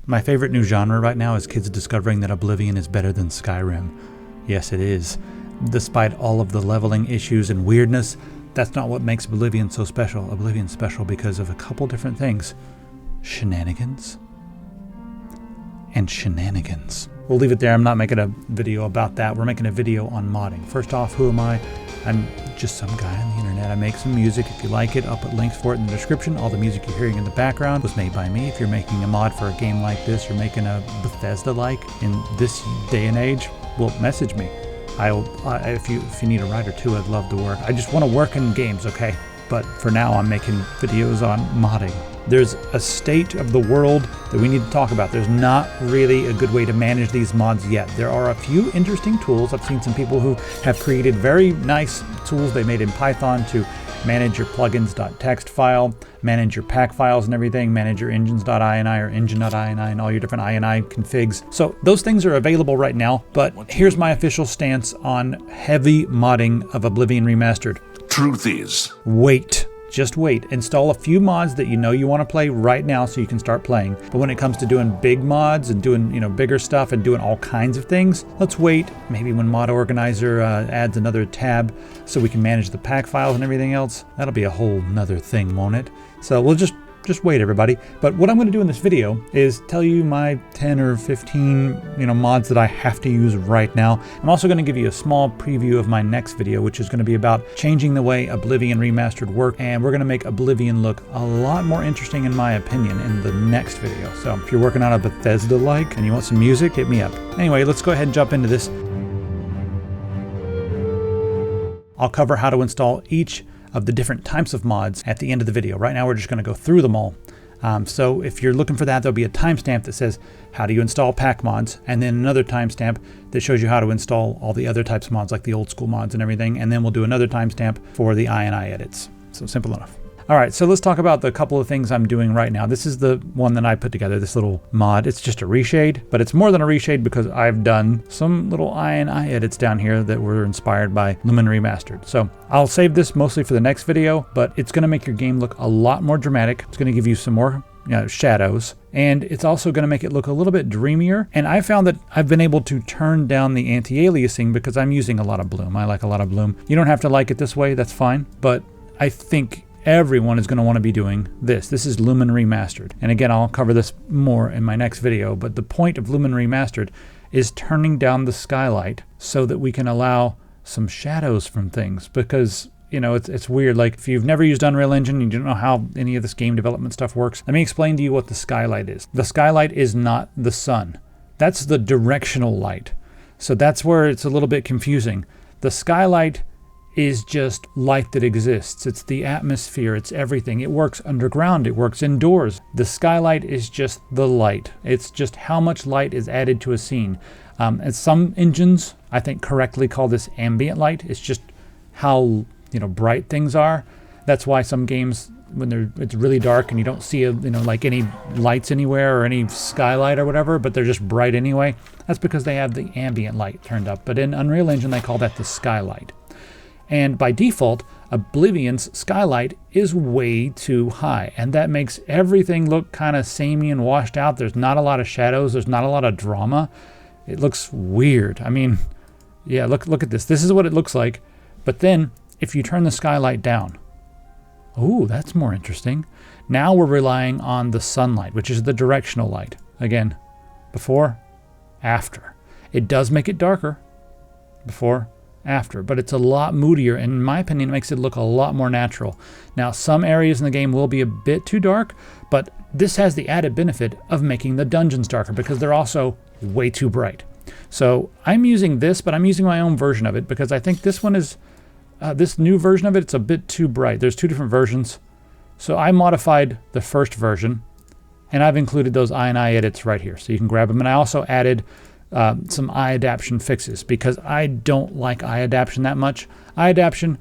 My favorite new genre right now is kids discovering that Oblivion is better than Skyrim. Yes, it is. Despite all of the leveling issues and weirdness, that's not what makes Oblivion so special. Oblivion's special because of a couple different things. Shenanigans and shenanigans. We'll leave it there. I'm not making a video about that. We're making a video on modding. First off, who am I? I'm just some guy on the internet. I make some music. If you like it, I'll put links for it in the description. All the music you're hearing in the background was made by me. If you're making a mod for a game like this, you're making a Bethesda-like in this day and age, well, message me. If you need a writer too, I'd love to work. I just want to work in games, okay? But for now, I'm making videos on modding. There's a state of the world that we need to talk about. There's not really a good way to manage these mods yet. There are a few interesting tools. I've seen some people who have created very nice tools they made in Python to manage your plugins.txt file, manage your pack files and everything, manage your engines.ini or engine.ini and all your different ini configs. So those things are available right now, but here's my official stance on heavy modding of Oblivion Remastered. Truth is, wait. Just wait. Install a few mods that you know you want to play right now so you can start playing. But when it comes to doing big mods and doing, bigger stuff and doing all kinds of things, let's wait. Maybe when Mod Organizer adds another tab so we can manage the pack files and everything else. That'll be a whole nother thing, won't it? So we'll just wait, everybody. But what I'm going to do in this video is tell you my 10 or 15 mods that I have to use right now. I'm also going to give you a small preview of my next video, which is going to be about changing the way Oblivion Remastered work, and we're going to make Oblivion look a lot more interesting in my opinion in the next video. So if you're working on a Bethesda-like and you want some music, hit me up. Anyway, let's go ahead and jump into this. I'll cover how to install each of the different types of mods at the end of the video. Right now we're just going to go through them all. So if you're looking for that, there'll be a timestamp that says how do you install pack mods, and then another timestamp that shows you how to install all the other types of mods like the old school mods and everything, and then we'll do another timestamp for the ini edits. So simple enough. All right, so let's talk about the couple of things I'm doing right now. This is the one that I put together, this little mod. It's just a reshade, but it's more than a reshade because I've done some little ini edits down here that were inspired by Lumen Remastered. So I'll save this mostly for the next video, but it's gonna make your game look a lot more dramatic. It's gonna give you some more shadows, and it's also going to make it look a little bit dreamier. And I found that I've been able to turn down the anti-aliasing because I'm using a lot of bloom. I like a lot of bloom. You don't have to like it this way, that's fine, but I think everyone is going to want to be doing this. This is Lumen Remastered. And again, I'll cover this more in my next video, but the point of Lumen Remastered is turning down the skylight so that we can allow some shadows from things, because it's weird. Like if you've never used Unreal Engine, you don't know how any of this game development stuff works. Let me explain to you what the skylight is. The skylight is not the sun. That's the directional light. So that's where it's a little bit confusing. The skylight is just light that exists. It's the atmosphere, it's everything. It works underground, it works indoors. The skylight is just the light. It's just how much light is added to a scene. And some engines, I think, correctly call this ambient light. It's just how bright things are. That's why some games, when it's really dark and you don't see like any lights anywhere or any skylight or whatever, but they're just bright anyway, that's because they have the ambient light turned up. But in Unreal Engine, they call that the skylight. And by default, Oblivion's skylight is way too high, and that makes everything look kind of samey and washed out. There's not a lot of shadows. There's not a lot of drama. It looks weird. I mean, yeah, look at this. This is what it looks like. But then if you turn the skylight down, ooh, that's more interesting. Now we're relying on the sunlight, which is the directional light. Again, before, after. It does make it darker. Before, after, but it's a lot moodier, and in my opinion, it makes it look a lot more natural. Now, some areas in the game will be a bit too dark, but this has the added benefit of making the dungeons darker because they're also way too bright. So I'm using this, but I'm using my own version of it because I think this one is, this new version of it, it's a bit too bright. There's two different versions. So I modified the first version, and I've included those ini edits right here, so you can grab them. And I also added some eye adaptation fixes because I don't like eye adaptation that much. Eye adaptation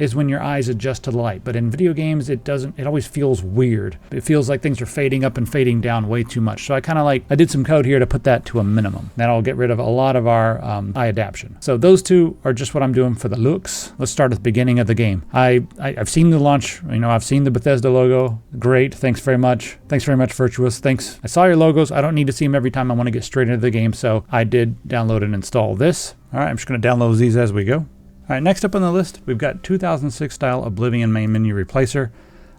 is when your eyes adjust to the light. But in video games, it doesn't. It always feels weird. It feels like things are fading up and fading down way too much. So I did some code here to put that to a minimum. That'll get rid of a lot of our eye adaptation. So those two are just what I'm doing for the looks. Let's start at the beginning of the game. I've seen the launch. I've seen the Bethesda logo. Great. Thanks very much. Thanks very much, Virtuous. Thanks. I saw your logos. I don't need to see them every time I want to get straight into the game. So I did download and install this. All right, I'm just going to download these as we go. All right, next up on the list, we've got 2006 style Oblivion main menu replacer.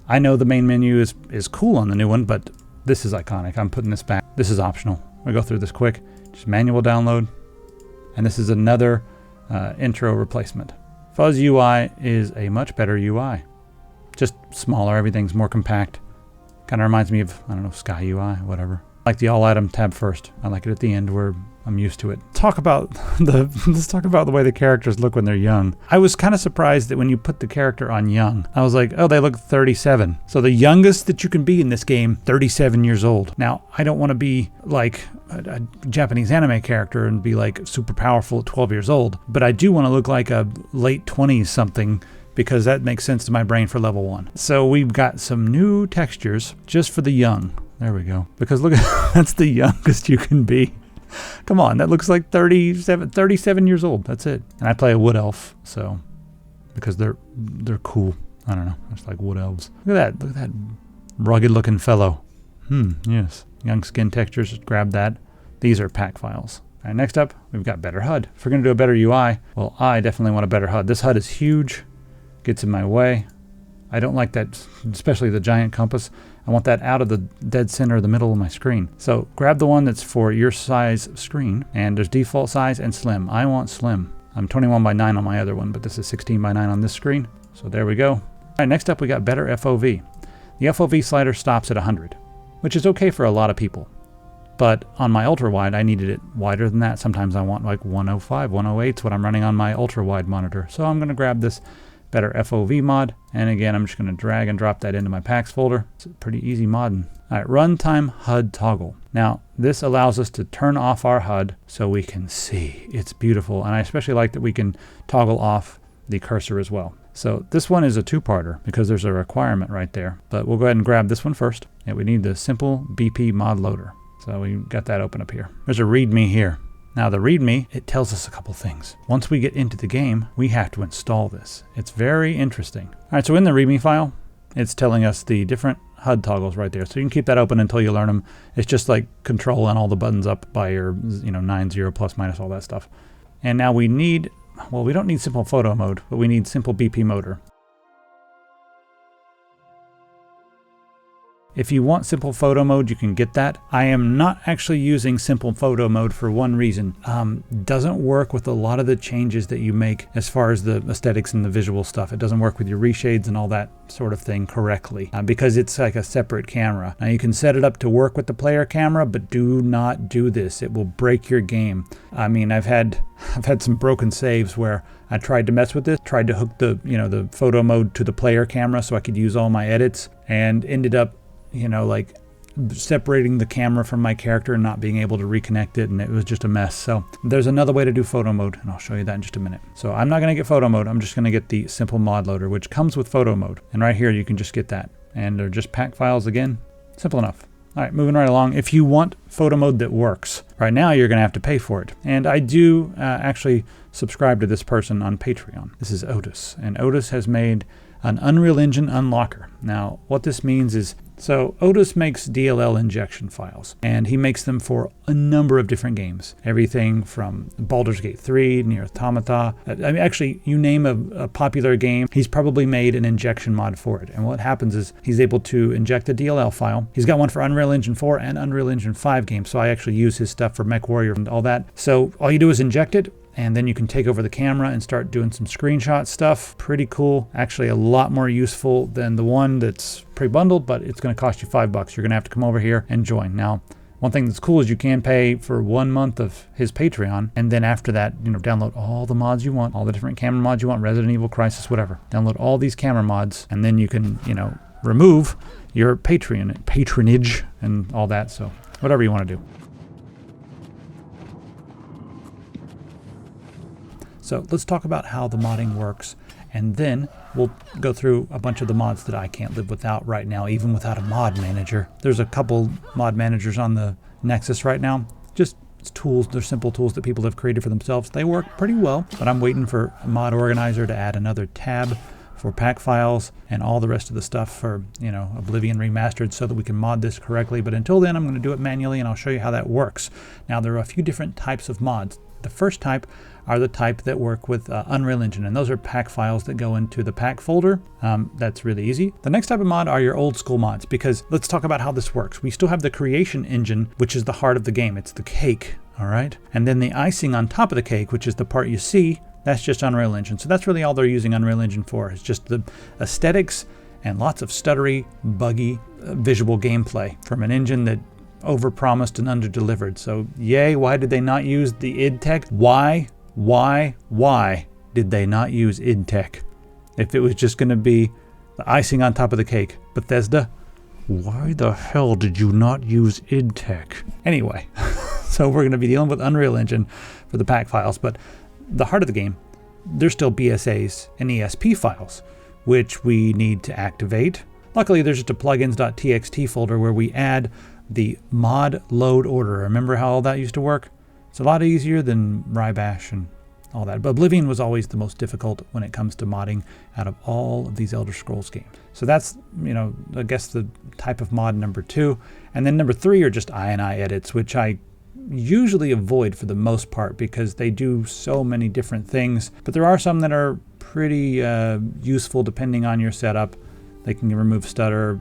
I know the main menu is cool on the new one, but this is iconic. I'm putting this back. This is optional. We'll go through this quick. Just manual download. And this is another intro replacement. Fuzz UI is a much better UI. Just smaller, everything's more compact. Kind of reminds me of, I don't know, Sky UI, whatever. I like the all item tab first. I like it at the end where I'm used to it. Let's talk about the way the characters look when they're young. I was kind of surprised that when you put the character on young, I was like, oh, they look 37. So the youngest that you can be in this game, 37 years old. Now, I don't want to be like a Japanese anime character and be like super powerful at 12 years old, but I do want to look like a late 20s something, because that makes sense to my brain for level 1. So we've got some new textures just for the young. There we go. Because look at that's the youngest you can be. Come on, that looks like 37 years old. That's it. And I play a wood elf, so because they're cool. I don't know. It's like wood elves. Look at that rugged looking fellow. Yes. Young skin textures, just grab that. These are pack files. All right, next up, we've got better HUD. If we're gonna do a better UI, well, I definitely want a better HUD. This HUD is huge, gets in my way. I don't like that, especially the giant compass. I want that out of the dead center of the middle of my screen. So grab the one that's for your size screen, and there's default size and slim. I want slim. I'm 21 by 9 on my other one, but this is 16 by 9 on this screen. So there we go. All right, next up we got better FOV. The FOV slider stops at 100, which is okay for a lot of people. But on my ultra wide, I needed it wider than that. Sometimes I want like 105, 108 is what I'm running on my ultra wide monitor. So I'm gonna grab this better FOV mod, and again I'm just going to drag and drop that into my packs folder. It's a pretty easy modding. Alright, runtime HUD toggle. Now this allows us to turn off our HUD so we can see. It's beautiful, and I especially like that we can toggle off the cursor as well. So this one is a two-parter because there's a requirement right there, but we'll go ahead and grab this one first. And we need the simple BP mod loader. So we got that open up here. There's a readme here. Now the README, it tells us a couple things. Once we get into the game, we have to install this. It's very interesting. All right, so in the README file, it's telling us the different HUD toggles right there. So you can keep that open until you learn them. It's just like control and all the buttons up by your 9, 0, plus, minus, all that stuff. And now we need, well, we don't need simple photo mode, but we need simple BP motor. If you want simple photo mode, you can get that. I am not actually using simple photo mode for one reason. Doesn't work with a lot of the changes that you make as far as the aesthetics and the visual stuff. It doesn't work with your reshades and all that sort of thing correctly because it's like a separate camera. Now you can set it up to work with the player camera, but do not do this. It will break your game. I mean, I've had some broken saves where I tried to mess with this, tried to hook the photo mode to the player camera so I could use all my edits, and ended up like separating the camera from my character and not being able to reconnect it, and it was just a mess. So there's another way to do photo mode, and I'll show you that in just a minute. So I'm not going to get photo mode. I'm just going to get the simple mod loader, which comes with photo mode. And right here you can just get that. And they're just pack files again. Simple enough. All right, moving right along. If you want photo mode that works, right now you're going to have to pay for it. And I do actually subscribe to this person on Patreon. This is Otis, and Otis has made an Unreal Engine unlocker. Now, what this means is, so Otis makes DLL injection files, and he makes them for a number of different games. Everything from Baldur's Gate 3, Nier Automata. I mean, actually, you name a popular game, he's probably made an injection mod for it. And what happens is he's able to inject a DLL file. He's got one for Unreal Engine 4 and Unreal Engine 5 games, so I actually use his stuff for MechWarrior and all that. So all you do is inject it, and then you can take over the camera and start doing some screenshot stuff. Pretty cool. Actually a lot more useful than the one that's pre-bundled, but it's going to cost you $5. You're going to have to come over here and join. Now, one thing that's cool is you can pay for 1 month of his Patreon, and then after that, download all the mods you want, all the different camera mods you want, Resident Evil, Crysis, whatever. Download all these camera mods, and then you can, remove your patronage and all that. So whatever you want to do. So let's talk about how the modding works And then we'll go through a bunch of the mods that I can't live without right now, even without a mod manager. There's a couple mod managers on the Nexus right now. Just tools, they're simple tools that people have created for themselves. They work pretty well, but I'm waiting for a mod organizer to add another tab for pack files and all the rest of the stuff for, Oblivion Remastered so that we can mod this correctly. But until then, I'm going to do it manually, and I'll show you how that works. Now, there are a few different types of mods. The first type are the type that work with Unreal Engine, and those are pack files that go into the pack folder. That's really easy. The next type of mod are your old school mods, because let's talk about how this works. We still have the creation engine, which is the heart of the game. It's the cake, all right? And then the icing on top of the cake, which is the part you see, that's just Unreal Engine. So that's really all they're using Unreal Engine for. It's just the aesthetics and lots of stuttery, buggy visual gameplay from an engine that overpromised and underdelivered. So yay, why did they not use the id Tech? Why did they not use id Tech? If it was just going to be the icing on top of the cake. Bethesda, why the hell did you not use id Tech? Anyway, so we're going to be dealing with Unreal Engine for the pack files, but the heart of the game, there's still BSAs and ESP files, which we need to activate. Luckily, there's just a plugins.txt folder where we add the mod load order. Remember how all that used to work? It's a lot easier than Rybash and all that. But Oblivion was always the most difficult when it comes to modding out of all of these Elder Scrolls games. So that's, I guess the type of mod number 2. And then number 3 are just INI edits, which I usually avoid for the most part because they do so many different things. But there are some that are pretty useful depending on your setup. They can remove stutter,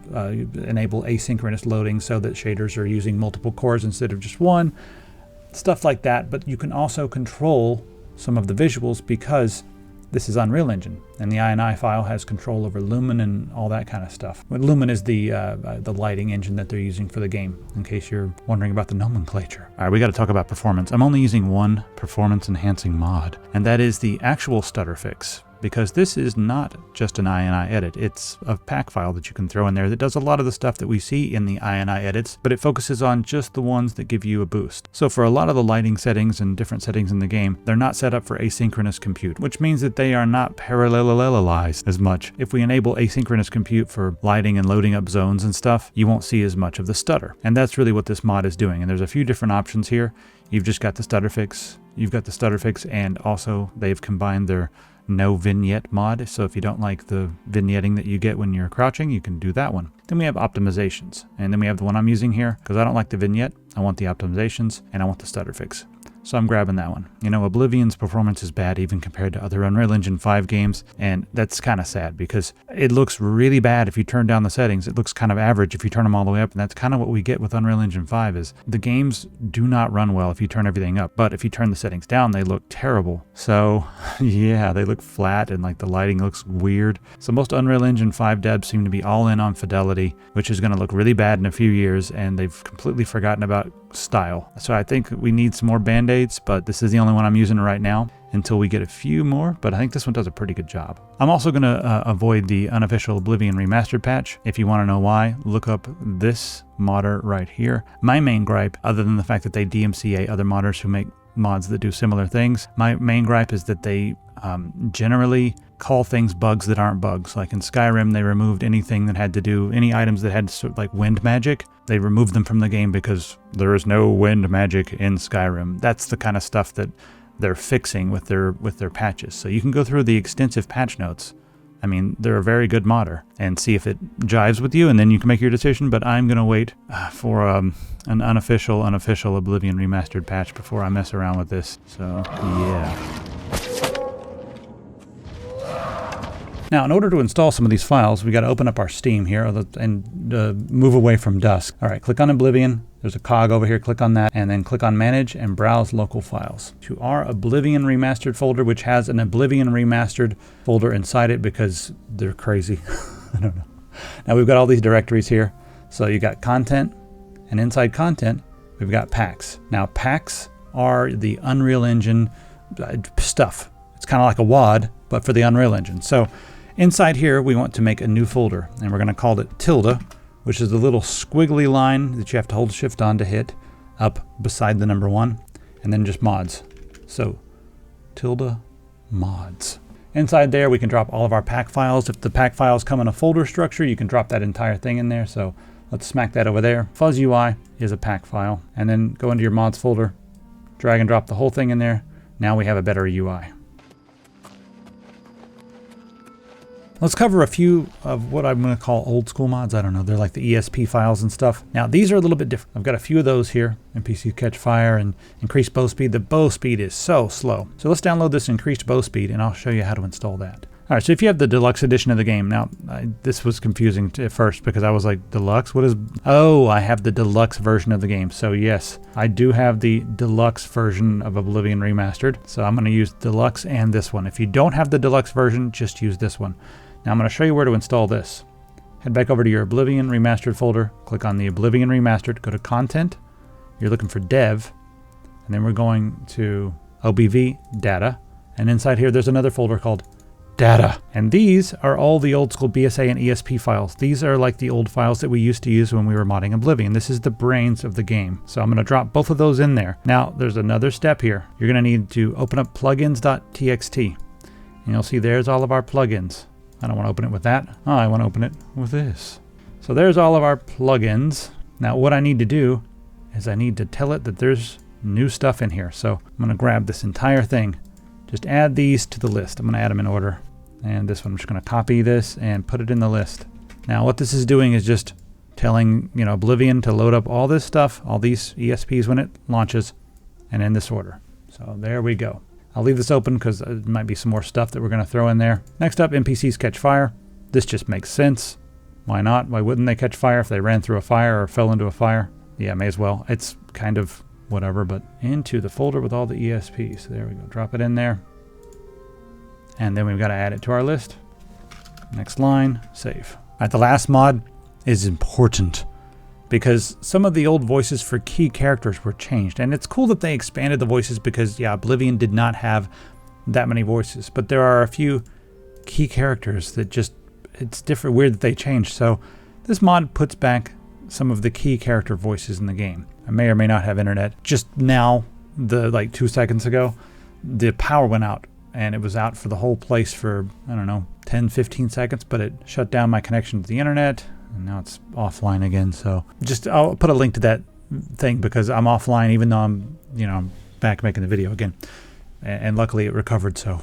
enable asynchronous loading so that shaders are using multiple cores instead of just one, stuff like that. But you can also control some of the visuals because this is Unreal Engine, and the INI file has control over Lumen and all that kind of stuff. But Lumen is the lighting engine that they're using for the game, in case you're wondering about the nomenclature. All right, we got to talk about performance. I'm only using one performance-enhancing mod, and that is the actual stutter fix, because this is not just an INI edit. It's a pack file that you can throw in there that does a lot of the stuff that we see in the INI edits, but it focuses on just the ones that give you a boost. So for a lot of the lighting settings and different settings in the game, they're not set up for asynchronous compute, which means that they are not parallelized as much. If we enable asynchronous compute for lighting and loading up zones and stuff, you won't see as much of the stutter. And that's really what this mod is doing. And there's a few different options here. You've just got the stutter fix, and also they've combined their no vignette mod, so if you don't like the vignetting that you get when you're crouching, you can do that one. Then we have optimizations, and then we have the one I'm using here because I don't like the vignette, I want the optimizations, and I want the stutter fix. So I'm grabbing that one. Oblivion's performance is bad even compared to other Unreal Engine 5 games, and that's kind of sad because it looks really bad if you turn down the settings. It looks kind of average if you turn them all the way up, and that's kind of what we get with Unreal Engine 5 is the games do not run well if you turn everything up, but if you turn the settings down, they look terrible. So yeah, they look flat and like the lighting looks weird. So most Unreal Engine 5 devs seem to be all in on fidelity, which is going to look really bad in a few years, and they've completely forgotten about style. So I think we need some more band-aids, but this is the only one I'm using right now until we get a few more, but I think this one does a pretty good job. I'm also going to avoid the unofficial Oblivion Remastered patch. If you want to know why, look up this modder right here. My main gripe, other than the fact that they DMCA other modders who make mods that do similar things, my main gripe is that they generally call things bugs that aren't bugs. Like in Skyrim, they removed anything that had to do, any items that had sort of like wind magic, they removed them from the game because there is no wind magic in Skyrim. That's the kind of stuff that they're fixing with their patches. So you can go through the extensive patch notes. I mean, they're a very good modder, and see if it jives with you, and then you can make your decision. But I'm going to wait for an unofficial Oblivion Remastered patch before I mess around with this. So, yeah. Now, in order to install some of these files, we got to open up our Steam here and move away from Dusk. All right, click on Oblivion. There's a cog over here. Click on that, and then click on Manage and Browse Local Files to our Oblivion Remastered folder, which has an Oblivion Remastered folder inside it because they're crazy. I don't know. Now we've got all these directories here. So you got content, and inside content, we've got packs. Now packs are the Unreal Engine stuff. It's kind of like a WAD, but for the Unreal Engine. So inside here, we want to make a new folder, and we're going to call it tilde, which is the little squiggly line that you have to hold shift on to hit up beside the number 1, and then just mods. So tilde mods. Inside there, we can drop all of our pack files. If the pack files come in a folder structure, you can drop that entire thing in there. So let's smack that over there. Fuzz UI is a pack file. And then go into your mods folder, drag and drop the whole thing in there. Now we have a better UI. Let's cover a few of what I'm going to call old school mods. I don't know, they're like the ESP files and stuff. Now these are a little bit different. I've got a few of those here. NPC catch fire and increased bow speed. The bow speed is so slow. So let's download this increased bow speed and I'll show you how to install that. All right, so if you have the deluxe edition of the game, now this was confusing at first because I was like, deluxe? What is, oh, I have the deluxe version of the game. So yes, I do have the deluxe version of Oblivion Remastered. So I'm gonna use deluxe and this one. If you don't have the deluxe version, just use this one. Now I'm going to show you where to install this. Head back over to your Oblivion Remastered folder, click on the Oblivion Remastered, go to Content, you're looking for Dev, and then we're going to OBV Data, and inside here there's another folder called Data. And these are all the old school BSA and ESP files. These are like the old files that we used to use when we were modding Oblivion. This is the brains of the game. So I'm going to drop both of those in there. Now there's another step here. You're going to need to open up plugins.txt, and you'll see there's all of our plugins. I don't want to open it with that. Oh, I want to open it with this. So there's all of our plugins. Now what I need to do is I need to tell it that there's new stuff in here. So I'm going to grab this entire thing. Just add these to the list. I'm going to add them in order. And this one, I'm just going to copy this and put it in the list. Now what this is doing is just telling, you know, Oblivion to load up all this stuff, all these ESPs when it launches, and in this order. So there we go. I'll leave this open because there might be some more stuff that we're going to throw in there. Next up, NPCs catch fire. This just makes sense. Why not? Why wouldn't they catch fire if they ran through a fire or fell into a fire? Yeah, may as well. It's kind of whatever, but into the folder with all the ESPs. There we go. Drop it in there. And then we've got to add it to our list. Next line, save. All right, the last mod is important, because some of the old voices for key characters were changed. And it's cool that they expanded the voices because, yeah, Oblivion did not have that many voices. But there are a few key characters that just, it's different, weird that they changed. So this mod puts back some of the key character voices in the game. I may or may not have internet. Just now, like 2 seconds ago, the power went out. And it was out for the whole place for, I don't know, 10, 15 seconds. But it shut down my connection to the internet. And now it's offline again, so I'll put a link to that thing because I'm offline even though I'm, you know, I'm back making the video again. And luckily it recovered, so.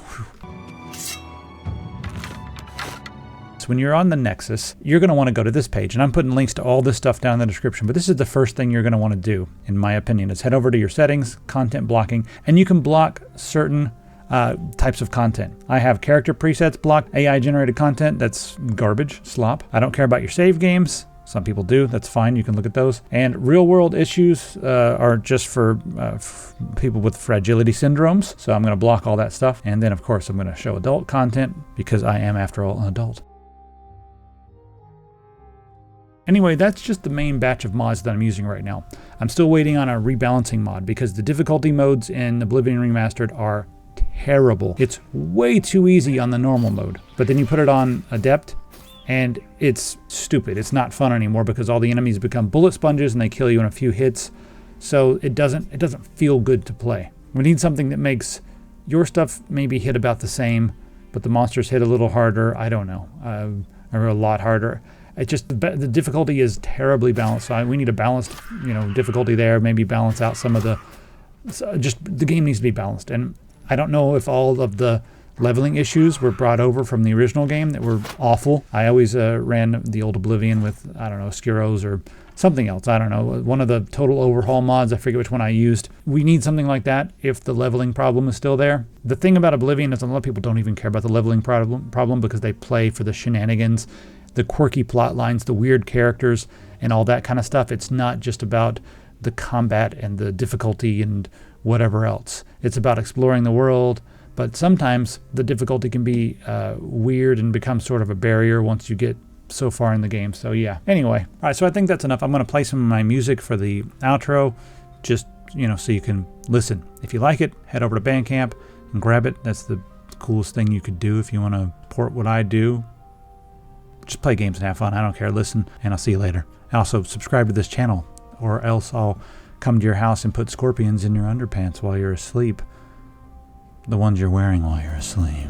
So when you're on the Nexus, you're going to want to go to this page. And I'm putting links to all this stuff down in the description, but this is the first thing you're going to want to do, in my opinion, is head over to your settings, content blocking, and you can block certain types of content. I have character presets blocked, AI generated content, that's garbage, slop. I don't care about your save games. Some people do, that's fine, you can look at those. And real world issues are just for people with fragility syndromes. So I'm gonna block all that stuff. And then of course I'm gonna show adult content because I am after all an adult. Anyway, that's just the main batch of mods that I'm using right now. I'm still waiting on a rebalancing mod because the difficulty modes in Oblivion Remastered are terrible. It's way too easy on the normal mode, but then you put it on Adept and it's stupid. It's not fun anymore because all the enemies become bullet sponges and they kill you in a few hits. So it doesn't feel good to play. We need something that makes your stuff maybe hit about the same, but the monsters hit a little harder. I don't know, or a lot harder. It's just the difficulty is terribly balanced. So we need a balanced, you know, difficulty there. Maybe balance out some of the. Just the game needs to be balanced. And I don't know if all of the leveling issues were brought over from the original game that were awful. I always ran the old Oblivion with, I don't know, Skyros or something else. I don't know. One of the total overhaul mods, I forget which one I used. We need something like that if the leveling problem is still there. The thing about Oblivion is a lot of people don't even care about the leveling problem because they play for the shenanigans, the quirky plot lines, the weird characters, and all that kind of stuff. It's not just about the combat and the difficulty and whatever else. It's about exploring the world, but sometimes the difficulty can be weird and become sort of a barrier once you get so far in the game. So yeah, anyway. All right, so I think that's enough. I'm going to play some of my music for the outro, just, you know, so you can listen. If you like it, head over to Bandcamp and grab it. That's the coolest thing you could do if you want to port what I do. Just play games and have fun. I don't care. Listen, and I'll see you later. Also, subscribe to this channel, or else I'll come to your house and put scorpions in your underpants while you're asleep. The ones you're wearing while you're asleep.